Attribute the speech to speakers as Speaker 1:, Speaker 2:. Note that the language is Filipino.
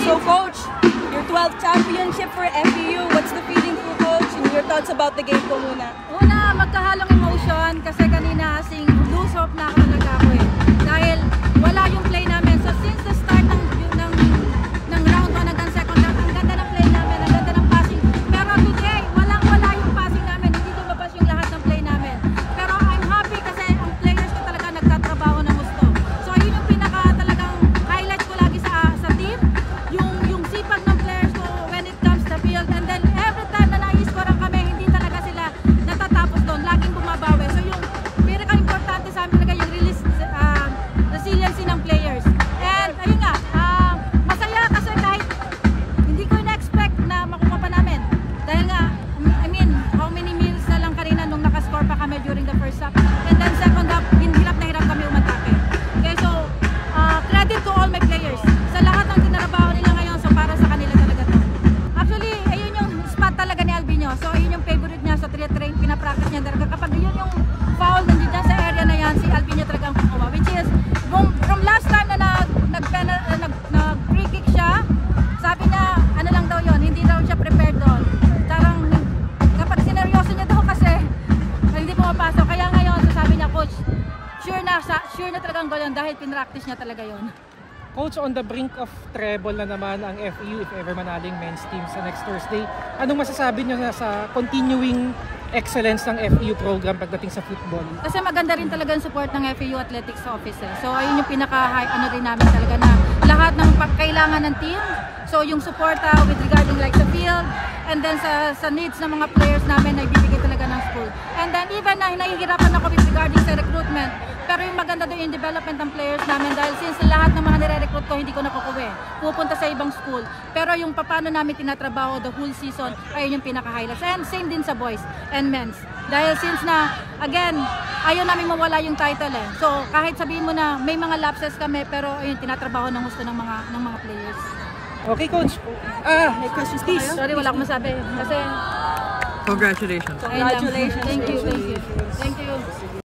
Speaker 1: So Coach, your 12th championship for FEU, what's the feeling for Coach and your thoughts about the game po muna?
Speaker 2: Una, magkahalong emotion kasi kanina asing lose hope na ako talaga ako eh. Dahil wala yung play namin. So since the start ng round 1 hanggang second round, ang ganda ng play namin, ang ganda ng passing. Pero today, walang-wala yung passing namin. Hindi lumabas yung lahat ng play namin. Pero I'm happy kasi ang players ko talaga nagtatrabaho ng gusto. So yun yung pinaka talagang highlights ko lagi sa team. Yung sipag ng players ko when it comes to field. And then every time na na-score kami, hindi talaga sila natatapos doon. Laging bumabawi. So yung pinaka-importante sa amin talaga yung resiliency ng players. And ayun nga, masaya kasi kahit hindi ko na-expect na makuha pa namin. Dahil nga, I mean, how many minutes na lang kanina nung nakascore pa kami during the first half. And then second half, hirap na hirap kami umatake. Okay, so credit to all my players. Sa lahat ng tinarabaho nila ngayon, so para sa kanila talaga to. Actually, ayun yung spot talaga ni Albino. So ayun yung favorite niya sa train, pinapractice niya talaga. Kapag yun yung foul nandiyan dyan sa area na yan, si Albino talaga ang kukuha. Which is, from last time na nag-free kick siya, sabi niya, ano lang daw yun, hindi daw siya prepared doon. Tarang, kapag sineryoso niya daw kasi, hindi pumapasok. Kaya ngayon, so sabi niya, Coach, sure na talagang goal yun dahil pinractice niya talaga yun.
Speaker 3: Coach, on the brink of treble na naman ang FEU if ever manaling men's team sa next Thursday. Anong masasabi niyo sa continuing excellence ng FEU program pagdating sa football?
Speaker 2: Kasi maganda rin talaga ang support ng FEU Athletics Office. So ayun yung pinaka-high ano rin namin talaga na lahat ng kailangan ng team. So yung suporta with regarding like sa field and then sa needs ng mga players namin na ibibigay talaga ng school. And then even na nahihirapan ako with regarding sa recruitment, pero yung maganda doon yung development ng players namin dahil since lahat ng mga nire-recruit ko hindi ko nakukuha, pupunta sa ibang school. Pero yung paano namin tinatrabaho the whole season, ayun yung pinaka-highlights. And same din sa boys and men's. Dahil since na, again, ayaw namin mawala yung title eh. So kahit sabihin mo na may mga lapses kami, pero ayun, tinatrabaho ng gusto ng mga players.
Speaker 3: Okay, Coach.
Speaker 1: May questions please?
Speaker 2: Sorry, wala akong masabi. Kasi,
Speaker 4: Congratulations.
Speaker 1: Congratulations.
Speaker 2: Thank you. Thank you.